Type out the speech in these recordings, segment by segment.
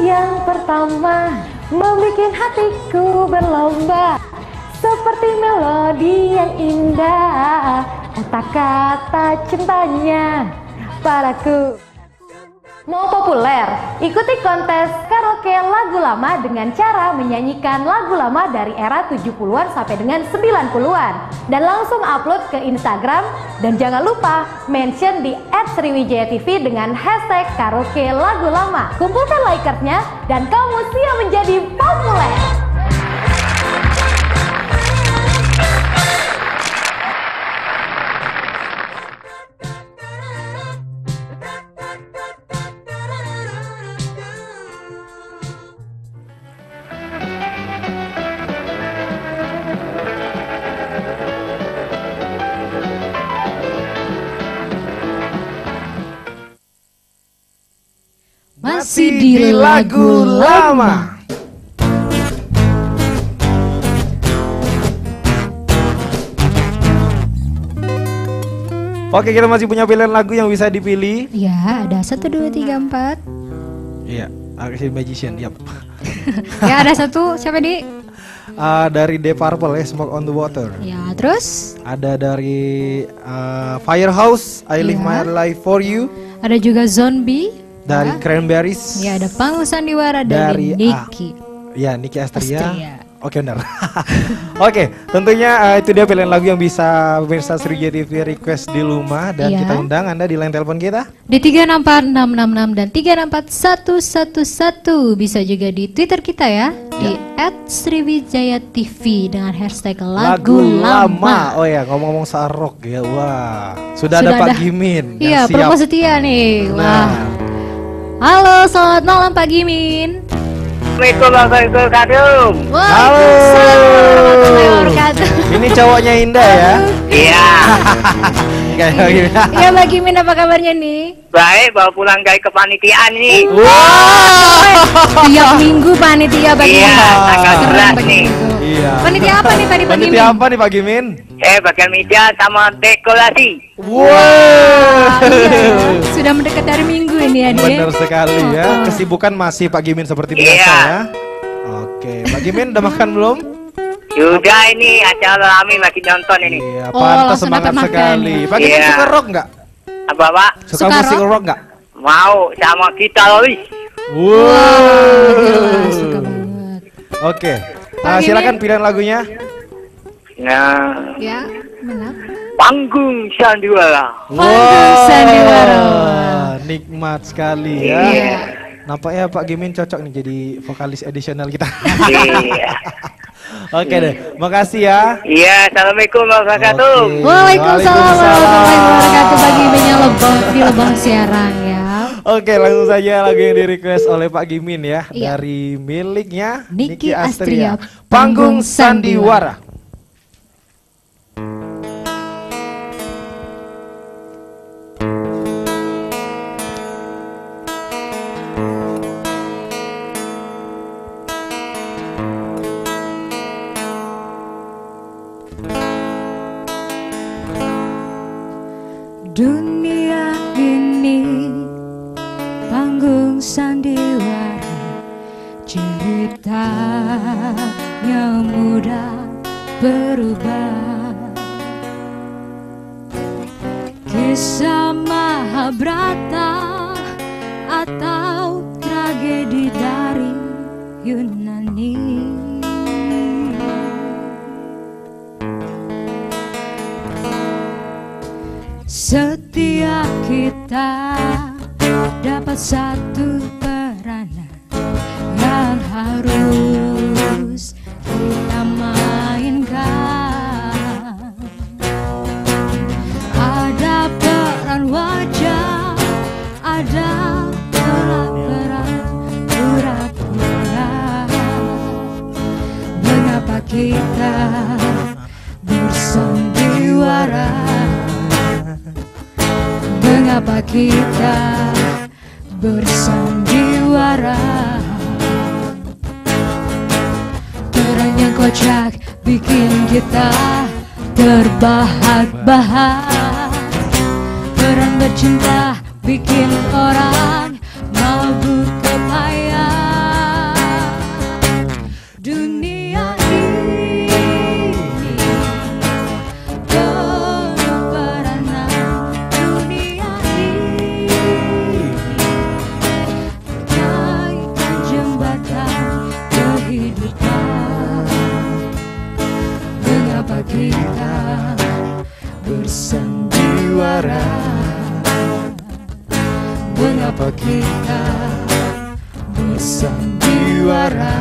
yang pertama membikin hatiku berlomba, seperti melodi yang indah, kata-kata cintanya padaku. Mau populer? Ikuti kontes karaoke lagu lama dengan cara menyanyikan lagu lama dari era 70-an sampai dengan 90-an. Dan langsung upload ke Instagram. Dan jangan lupa mention di @sriwijayatv dengan hashtag karaoke lagu lama. Kumpulkan likersnya dan kamu siap menjadi populer. Masih di lagu lama. Oke, kita masih punya pilihan lagu yang bisa dipilih. Ya, ada 1, 2, 3, 4. Iya, Archie Magician, yap. Ya, ada satu, siapa di? Dari The Purple ya, Smoke on the Water. Ya, terus? Ada dari Firehouse, I Live My Life For You. Ada juga Zombie. Dari Cranberries. Ya, ada Panggung Sandiwara dari Niki. Ya, Niki Astria. Oke, benar. Oke, tentunya itu dia pilihan lagu yang bisa pemirsa Sriwijaya TV request di rumah. Dan kita undang Anda di line telepon kita di 364666 dan 364111. Bisa juga di Twitter kita ya, di @sriwijayatv dengan hashtag lagu lama. Oh ya, ngomong-ngomong soal rock ya, wah, sudah ada Pak Gimin. Iya, promo setia nih. Wah. Halo, selamat malam Pak Gimin. Assalamualaikum warahmatullahi wabarakatuh. Waalaikumsalam warahmatullahi wabarakatuh. Ini cowoknya Indah ya? Iya. Iya Mbak Gimin, apa kabarnya nih? Baik, bawa pulang dari kepanitiaan nih. Wow. Tiap minggu panitia Pak Gimin. Iya, tanggal 11 nih. Iya. Panitia apa nih Pak Gimin? Panitia apa nih Pak Gimin? Bagian media sama dekorasi. Wow. Iya. Sudah mendekat dari minggu ini ya dia. Benar sekali ya. Kesibukan masih Pak Gimin seperti biasa ya. Oke, Pak Gimin udah makan belum? Sudah, ini acara rame lagi nonton ini. Iya, pantas semangat sekali. Pak Gimin suka rock nggak? Apa Pak? Suka musik rock nggak? Mau, sama kita Lois. Wow. Suka banget. Oke, silakan pilihan lagunya. Nah, Ya, benar. Panggung Sandiwara. Panggung Sandiwara. Nikmat sekali ya. Iya. Nampaknya Pak Gimin cocok nih jadi vokalis additional kita. Iya. Oke deh, makasih ya. Iya, assalamualaikum warahmatullahi wabarakatuh. Waalaikumsalam warahmatullahi wabarakatuh. Pak Gimin yang di Lebang siaran ya. Oke, langsung saja lagu yang di request oleh Pak Gimin ya. Dari miliknya Niki Astria, Panggung Sandiwara. Dunia ini panggung sandiwara, ceritanya mudah berubah. Kisah Mahabharata atau tragedi dari Yunani. Setiap kita dapat satu peranan yang harus kita mainkan. Ada peran wajah, ada peran pura-pura. Mengapa kita bersandiwara? Mengapa kita bersandiwara? Peran yang kocak bikin kita terbahak-bahak. Peran bercinta bikin orang mabuk kepayang. bersandiwara.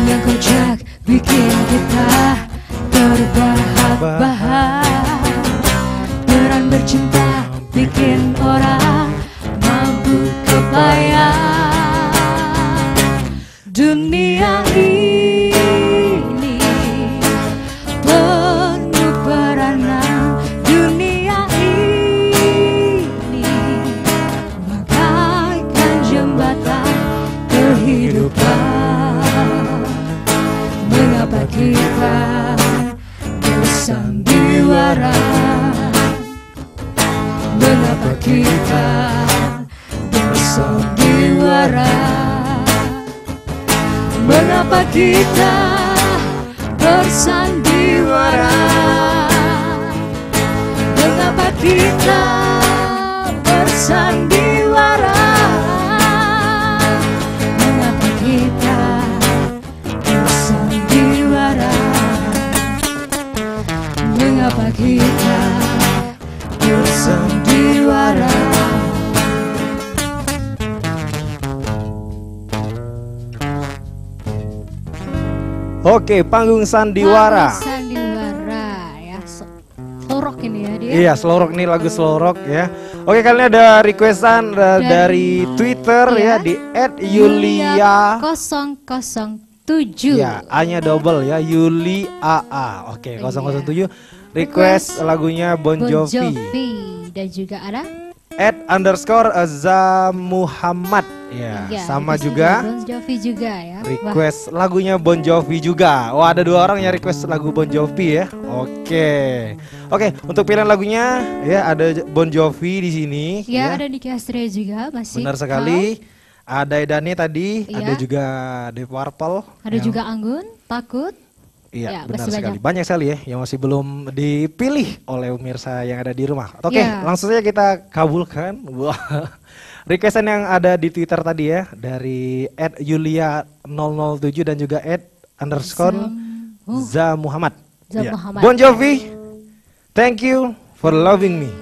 Yang kocak bikin kita terbahak-bahak. Peran bercinta bikin orang mabuk kebayang. Dunia ini penuh peranan. Dunia ini bagaikan jembatan kehidupan. Mengapa kita bersandiwara? Mengapa kita bersandiwara? Mengapa kita bersandiwara? Mengapa kita bersandiwara? Mengapa kita bersandiwara? Mengapa kita bersandiwara? Oke, panggung sandiwara. Panggung sandiwara ya, selorok ini ya dia. Iya, selorok nih, lagu selorok ya. Oke, kali ini ada requestan dari Twitter ya di @yulia007. Ya, A-nya double ya, Yuli AA. Oke, 007 request lagunya Bon Jovi. Dan juga ada @_Zamuhammad ya, sama juga Bon Jovi juga ya. request lagunya Bon Jovi juga. Wah, ada 2 orang yang request lagu Bon Jovi ya. Oke, untuk pilihan lagunya ya ada Bon Jovi di sini ya. Ada Nicky Astria juga masih. Benar sekali. Ada Edane tadi, ya. ada juga Deep Purple. Ada juga Anggun, Takut. Iya, ya, benar sekali. Banyak sekali ya yang masih belum dipilih oleh pemirsa yang ada di rumah. Oke, langsung saja kita kabulkan. Wah. Requestan yang ada di Twitter tadi ya, dari @yulia007 dan juga @_Zamuhammad. Ya. Bon Jovi, thank you for loving me.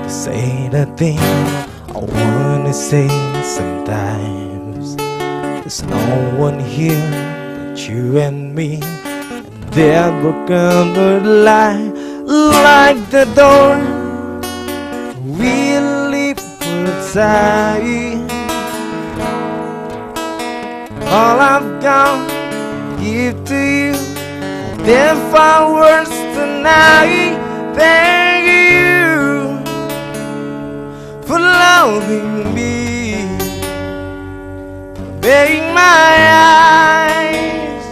To say the thing I wanna say sometimes. There's no one here but you and me, and they're broken the line like the door we live inside. All I've got give to you, there for words tonight. Thank you for loving me, being my eyes,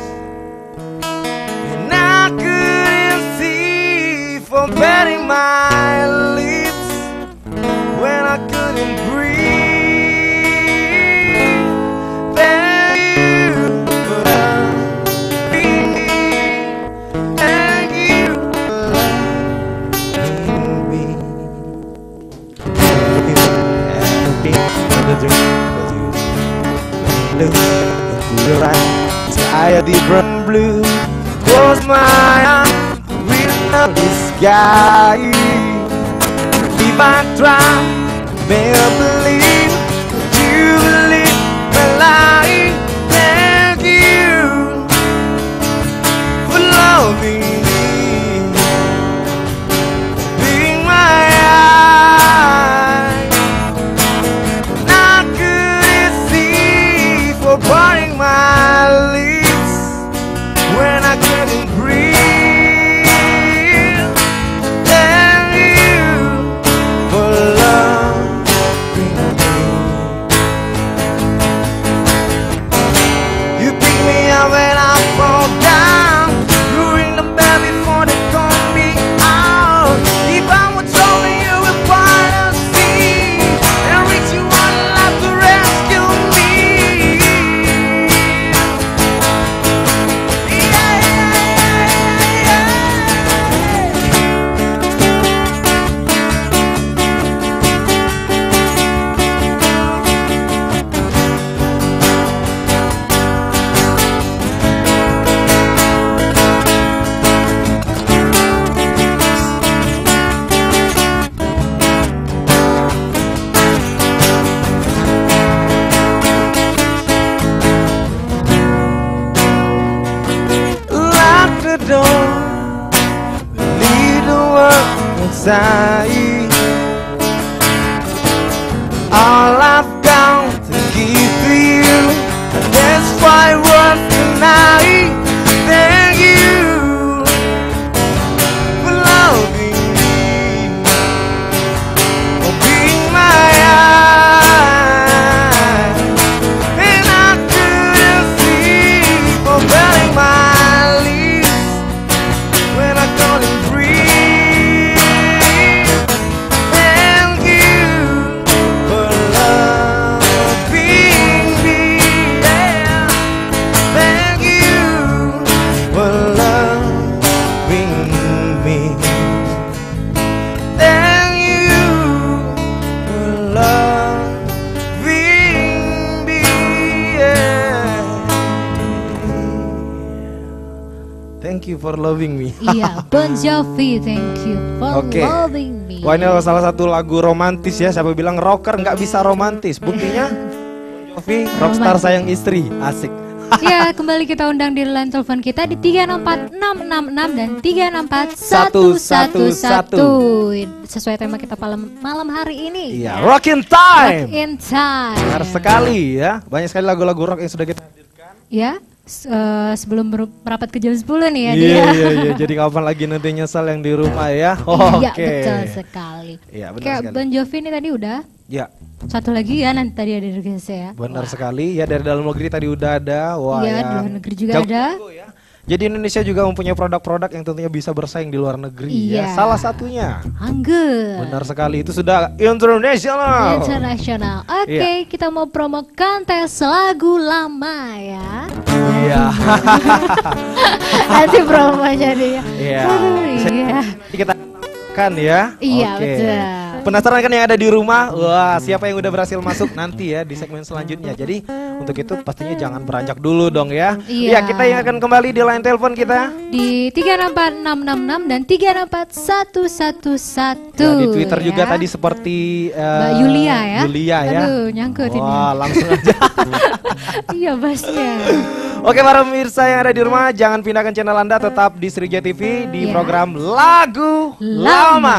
and I couldn't see, for bearing my lips when I couldn't breathe. Thank you for loving me. Thank you for loving me. Into your eyes, sky a deep blue. Close my eyes, read the sky. If I try, may I believe you believe my life. Thank you for loving me. kuasai. All I've got to give to you, and that's why what tonight. Thank you for loving me, for being my eye, and I couldn't sleep for burning my lips when I couldn't breathe. Thank you for loving me, yeah. Thank you for loving me. Thank you for loving me, yeah. Thank you for loving me. Iya, Bon Jovi, thank you for Oke. loving me. Wah, ini adalah salah satu lagu romantis ya. Siapa bilang rocker nggak bisa romantis? Buktinya Bon Jovi, rockstar Romantis. sayang istri. Asik. Ya, kembali kita undang di line telepon kita di 364666 dan 364111. Sesuai tema kita malam hari ini. Iya, ya. Rockin' Rock Time. in Time. Benar sekali ya. Banyak sekali lagu-lagu rock yang sudah kita hadirkan. Ya, sebelum merapat ke jam 10 nih ya Iya, dia. iya. Jadi kapan lagi nanti nyesal yang di rumah ya? Iya, Oke. betul sekali. Iya, benar Kayak sekali. Bon Jovi ini tadi udah. Ya, Satu lagi ya nanti tadi ada request ya. benar sekali. Ya, dari dalam negeri tadi udah ada. Wah, Iya, ya. di luar negeri juga Jago ada. ya. Jadi Indonesia juga mempunyai produk-produk yang tentunya bisa bersaing di luar negeri ya. Iya. Salah satunya. Angger. Benar sekali, itu sudah internasional. Internasional. Oke, Iya. kita mau promo kontes lagu lama ya. Iya. Nanti promo jadi ya. Iya. Aduh, iya. Kita kan ya. Iya, Oke. betul. Penasaran kan yang ada di rumah? Wah, siapa yang udah berhasil masuk nanti ya di segmen selanjutnya. Jadi untuk itu pastinya jangan beranjak dulu dong ya. Iya. Ya, kita yang akan kembali di line telepon kita. Di 364666 dan 364111. Ya, di Twitter juga ya. tadi seperti Mbak Yulia ya. Yulia ya. Aduh, nyangkut ini. Wah, langsung aja. Iya, basnya. Oke, para pemirsa yang ada di rumah, jangan pindahkan channel Anda, tetap di Sriwijaya TV di Iya. program Lagu Lama. Lama.